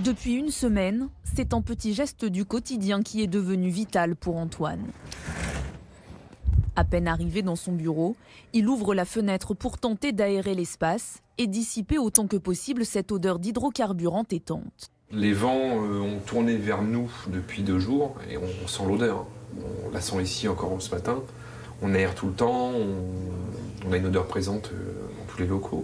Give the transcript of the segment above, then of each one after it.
Depuis une semaine, c'est un petit geste du quotidien qui est devenu vital pour Antoine. À peine arrivé dans son bureau, il ouvre la fenêtre pour tenter d'aérer l'espace et dissiper autant que possible cette odeur d'hydrocarbures entêtante. Les vents ont tourné vers nous depuis 2 jours et on sent l'odeur. On la sent ici encore ce matin. On aère tout le temps, on a une odeur présente dans tous les locaux.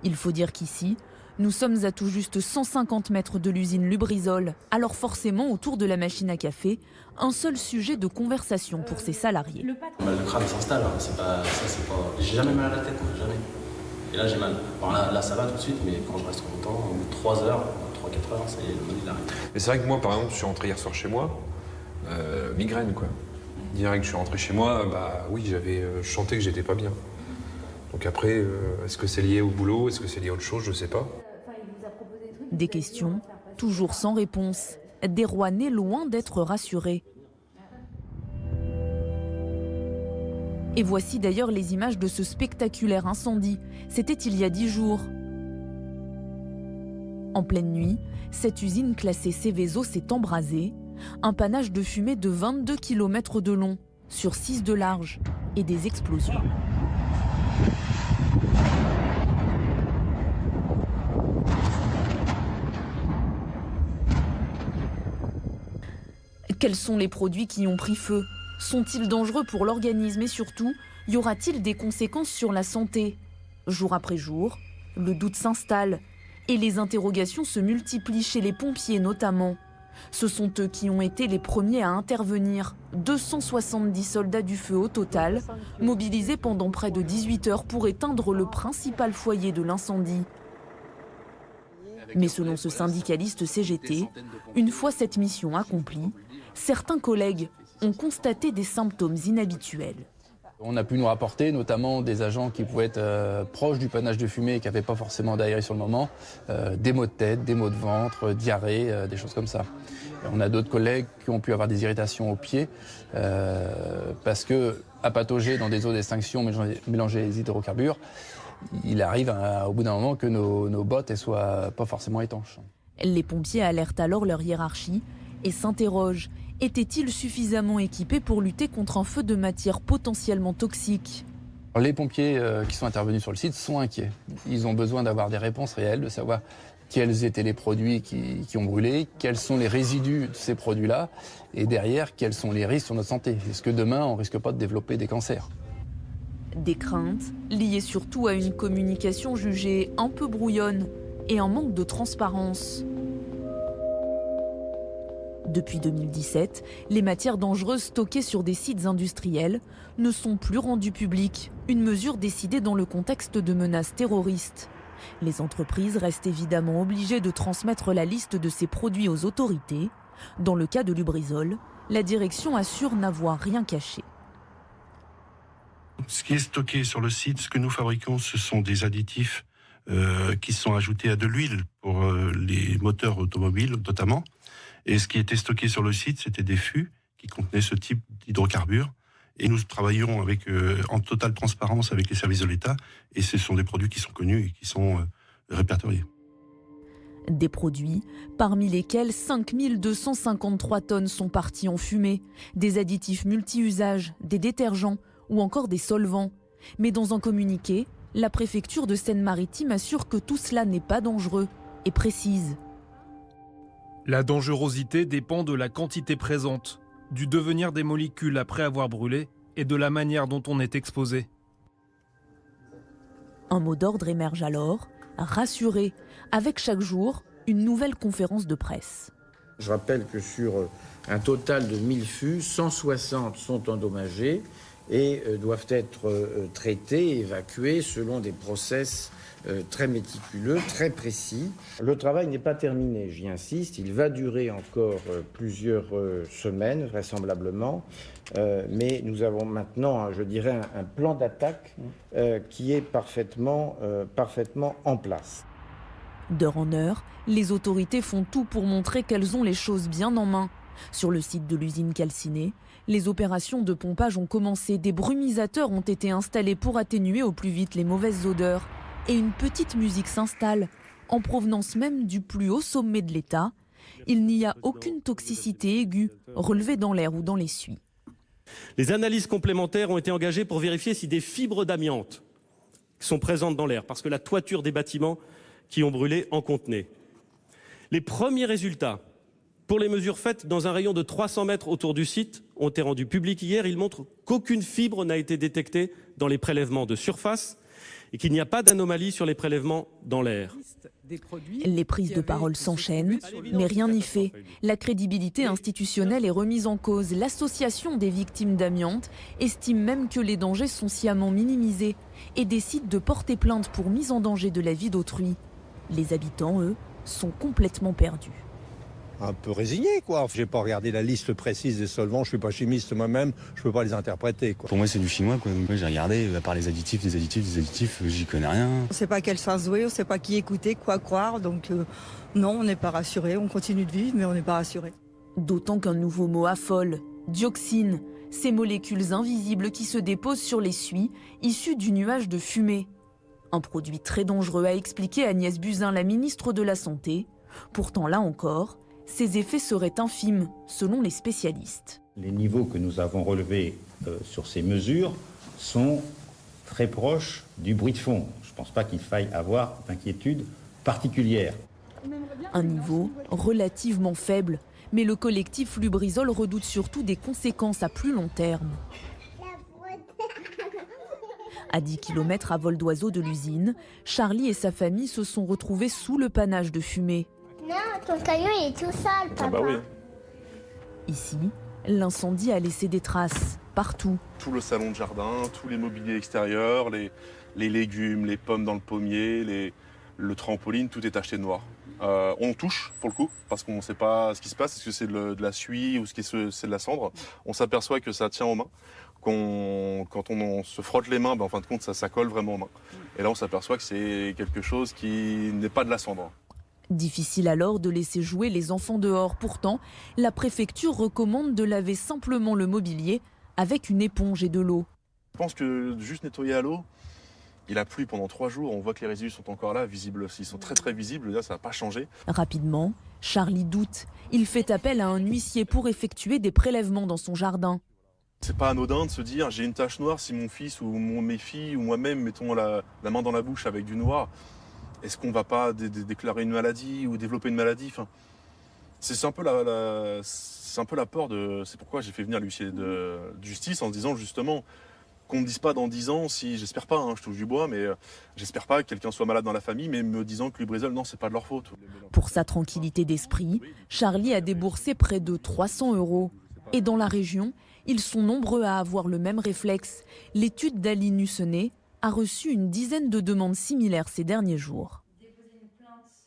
Il faut dire qu'ici, nous sommes à tout juste 150 mètres de l'usine Lubrizol, alors forcément autour de la machine à café, un seul sujet de conversation pour ses salariés. Le crâne s'installe, hein. J'ai jamais mal à la tête, jamais. Et là j'ai mal. Bon, là ça va tout de suite, mais quand je reste trop longtemps, au bout de 3 heures, 3-4 heures, ça y est, le mal il arrive. Mais c'est vrai que moi par exemple, je suis rentré hier soir chez moi, migraine quoi. Direct je suis rentré chez moi, oui je sentais que j'étais pas bien. Donc après, est-ce que c'est lié au boulot, est-ce que c'est lié à autre chose, je sais pas. Des questions, toujours sans réponse. Des Rouennais loin d'être rassurés. Et voici d'ailleurs les images de ce spectaculaire incendie. C'était il y a 10 jours. En pleine nuit, cette usine classée Seveso s'est embrasée. Un panache de fumée de 22 km de long, sur 6 de large, et des explosions. Quels sont les produits qui ont pris feu? Sont-ils dangereux pour l'organisme et surtout, y aura-t-il des conséquences sur la santé? Jour après jour, le doute s'installe et les interrogations se multiplient chez les pompiers notamment. Ce sont eux qui ont été les premiers à intervenir. 270 soldats du feu au total, mobilisés pendant près de 18 heures pour éteindre le principal foyer de l'incendie. Mais selon ce syndicaliste CGT, une fois cette mission accomplie, certains collègues ont constaté des symptômes inhabituels. On a pu nous rapporter notamment des agents qui pouvaient être proches du panache de fumée et qui n'avaient pas forcément d'aéré sur le moment, des maux de tête, des maux de ventre, diarrhée, des choses comme ça. On a d'autres collègues qui ont pu avoir des irritations aux pieds parce que, à patauger dans des eaux d'extinction mélanger les hydrocarbures, il arrive au bout d'un moment que nos bottes ne soient pas forcément étanches. Les pompiers alertent alors leur hiérarchie et s'interrogent. Étaient-ils suffisamment équipés pour lutter contre un feu de matière potentiellement toxique? Les pompiers qui sont intervenus sur le site sont inquiets. Ils ont besoin d'avoir des réponses réelles, de savoir quels étaient les produits qui ont brûlé, quels sont les résidus de ces produits-là, et derrière, quels sont les risques sur notre santé. Est-ce que demain, on ne risque pas de développer des cancers? Des craintes liées surtout à une communication jugée un peu brouillonne et un manque de transparence. Depuis 2017, les matières dangereuses stockées sur des sites industriels ne sont plus rendues publiques, une mesure décidée dans le contexte de menaces terroristes. Les entreprises restent évidemment obligées de transmettre la liste de ces produits aux autorités. Dans le cas de Lubrizol, la direction assure n'avoir rien caché. Ce qui est stocké sur le site, ce que nous fabriquons, ce sont des additifs qui sont ajoutés à de l'huile pour les moteurs automobiles notamment. Et ce qui était stocké sur le site, c'était des fûts qui contenaient ce type d'hydrocarbures. Et nous travaillons en totale transparence avec les services de l'État. Et ce sont des produits qui sont connus et qui sont répertoriés. Des produits, parmi lesquels 5253 tonnes sont parties en fumée, des additifs multi-usages, des détergents ou encore des solvants. Mais dans un communiqué, la préfecture de Seine-Maritime assure que tout cela n'est pas dangereux et précise. La dangerosité dépend de la quantité présente, du devenir des molécules après avoir brûlé et de la manière dont on est exposé. Un mot d'ordre émerge alors, rassuré, avec chaque jour une nouvelle conférence de presse. Je rappelle que sur un total de 1000 fûts, 160 sont endommagés et doivent être traités, évacués selon des process très méticuleux, très précis. Le travail n'est pas terminé, j'y insiste, il va durer encore plusieurs semaines vraisemblablement, mais nous avons maintenant, je dirais, un plan d'attaque qui est parfaitement en place. D'heure en heure, les autorités font tout pour montrer qu'elles ont les choses bien en main. Sur le site de l'usine calcinée, les opérations de pompage ont commencé, des brumisateurs ont été installés pour atténuer au plus vite les mauvaises odeurs. Et une petite musique s'installe, en provenance même du plus haut sommet de l'État. Il n'y a aucune toxicité aiguë relevée dans l'air ou dans les suies. Les analyses complémentaires ont été engagées pour vérifier si des fibres d'amiante sont présentes dans l'air, parce que la toiture des bâtiments qui ont brûlé en contenait. Les premiers résultats pour les mesures faites dans un rayon de 300 mètres autour du site ont été rendus publics hier. Ils montrent qu'aucune fibre n'a été détectée dans les prélèvements de surface et qu'il n'y a pas d'anomalie sur les prélèvements dans l'air. Les prises de parole s'enchaînent, mais rien n'y fait. La crédibilité institutionnelle est remise en cause. L'association des victimes d'amiante estime même que les dangers sont sciemment minimisés et décide de porter plainte pour mise en danger de la vie d'autrui. Les habitants, eux, sont complètement perdus. Un peu résigné, quoi. J'ai pas regardé la liste précise des solvants, je suis pas chimiste moi-même, je peux pas les interpréter, quoi. Pour moi, c'est du chinois, quoi. Moi, j'ai regardé, à part les additifs, j'y connais rien. On sait pas quel sens jouer, on sait pas qui écouter, quoi croire, donc non, on n'est pas rassuré. On continue de vivre, mais on n'est pas rassuré. D'autant qu'un nouveau mot affole, dioxine, ces molécules invisibles qui se déposent sur les suies, issues du nuage de fumée. Un produit très dangereux, a expliqué Agnès Buzyn, la ministre de la Santé. Pourtant, là encore, ces effets seraient infimes, selon les spécialistes. Les niveaux que nous avons relevés sur ces mesures sont très proches du bruit de fond. Je ne pense pas qu'il faille avoir d'inquiétude particulière. Un niveau relativement faible, mais le collectif Lubrizol redoute surtout des conséquences à plus long terme. À 10 km à vol d'oiseau de l'usine, Charlie et sa famille se sont retrouvés sous le panache de fumée. Non, ton caillou il est tout sale, papa. Ah bah oui. Ici, l'incendie a laissé des traces partout. Tout le salon de jardin, tous les mobiliers extérieurs, les légumes, les pommes dans le pommier, le trampoline, tout est tacheté de noir. On touche pour le coup, parce qu'on ne sait pas ce qui se passe, est-ce que c'est de la suie ou c'est de la cendre. On s'aperçoit que ça tient aux mains. Quand on se frotte les mains, en fin de compte, ça colle vraiment aux mains. Et là, on s'aperçoit que c'est quelque chose qui n'est pas de la cendre. Difficile alors de laisser jouer les enfants dehors. Pourtant, la préfecture recommande de laver simplement le mobilier avec une éponge et de l'eau. Je pense que juste nettoyer à l'eau, il a plu pendant 3 jours, on voit que les résidus sont encore là, visibles, ils sont très très visibles, là ça n'a pas changé. Rapidement, Charlie doute. Il fait appel à un huissier pour effectuer des prélèvements dans son jardin. C'est pas anodin de se dire j'ai une tache noire, si mon fils ou mes filles ou moi-même mettons la main dans la bouche avec du noir, est-ce qu'on va pas déclarer une maladie ou développer une maladie? C'est un peu l'apport de... C'est pourquoi j'ai fait venir l'huissier de justice en se disant justement qu'on ne dise pas dans 10 ans, si j'espère pas, je touche du bois, mais j'espère pas que quelqu'un soit malade dans la famille, mais me disant que Lubrizol, non, c'est pas de leur faute. Pour sa tranquillité d'esprit, Charlie a déboursé près de 300 €. Et dans la région, ils sont nombreux à avoir le même réflexe. L'étude d'Ali Nussenet a reçu une dizaine de demandes similaires ces derniers jours.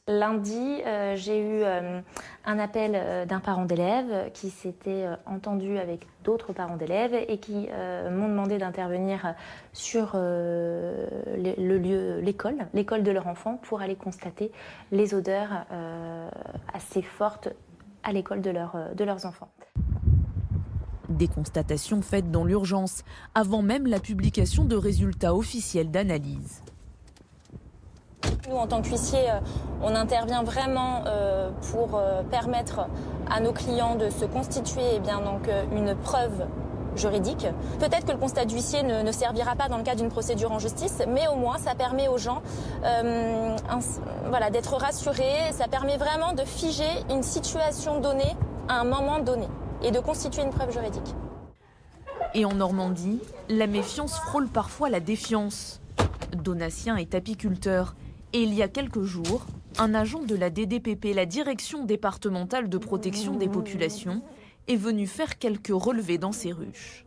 Lundi, j'ai eu un appel d'un parent d'élève qui s'était entendu avec d'autres parents d'élèves et qui m'ont demandé d'intervenir sur le lieu, l'école de leur enfant, pour aller constater les odeurs assez fortes à l'école de leurs enfants. Des constatations faites dans l'urgence, avant même la publication de résultats officiels d'analyse. Nous, en tant qu'huissier, on intervient vraiment pour permettre à nos clients de se constituer une preuve juridique. Peut-être que le constat d'huissier ne servira pas dans le cadre d'une procédure en justice, mais au moins ça permet aux gens d'être rassurés, ça permet vraiment de figer une situation donnée à un moment donné et de constituer une preuve juridique. Et en Normandie, la méfiance frôle parfois la défiance. Donatien est apiculteur. Et il y a quelques jours, un agent de la DDPP, la Direction départementale de protection des populations, est venu faire quelques relevés dans ses ruches.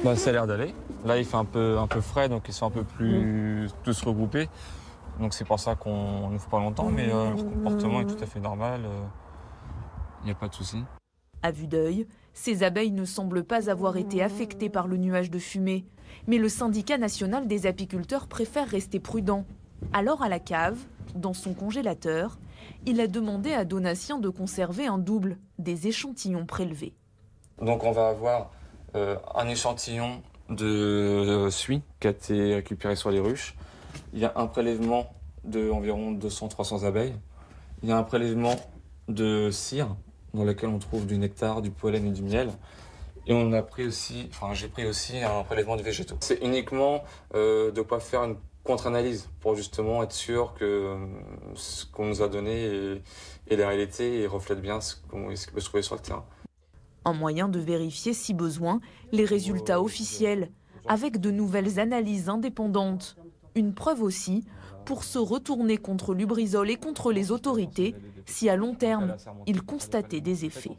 Ça a l'air d'aller. Là, il fait un peu frais, donc ils sont un peu plus tous regroupés. Donc c'est pour ça qu'on ne fait pas longtemps, mais le comportement est tout à fait normal. Il n'y a pas de souci. À vue d'œil, ces abeilles ne semblent pas avoir été affectées par le nuage de fumée. Mais le syndicat national des apiculteurs préfère rester prudent. Alors à la cave, dans son congélateur, il a demandé à Donatien de conserver un double des échantillons prélevés. Donc on va avoir un échantillon de suie qui a été récupéré sur les ruches. Il y a un prélèvement d'environ 200-300 abeilles. Il y a un prélèvement de cire dans lequel on trouve du nectar, du pollen et du miel. Et on a pris aussi, j'ai pris aussi un prélèvement de végétaux. C'est uniquement de quoi faire une contre-analyse pour justement être sûr que ce qu'on nous a donné est la réalité et reflète bien ce qui peut se trouver sur le terrain. Un moyen de vérifier si besoin les résultats officiels avec de nouvelles analyses indépendantes. Une preuve aussi pour se retourner contre Lubrizol et contre les autorités si à long terme ils constataient des effets.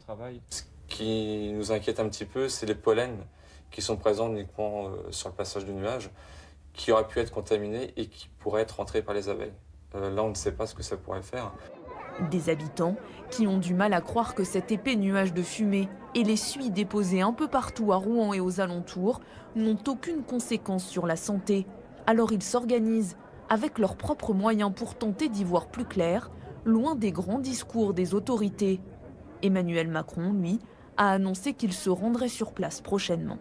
Ce qui nous inquiète un petit peu, c'est les pollens qui sont présents uniquement sur le passage du nuage, qui auraient pu être contaminés et qui pourraient être rentrés par les abeilles. Là, on ne sait pas ce que ça pourrait faire. Des habitants qui ont du mal à croire que cet épais nuage de fumée et les suies déposées un peu partout à Rouen et aux alentours n'ont aucune conséquence sur la santé. Alors ils s'organisent avec leurs propres moyens pour tenter d'y voir plus clair, loin des grands discours des autorités. Emmanuel Macron, lui, a annoncé qu'il se rendrait sur place prochainement.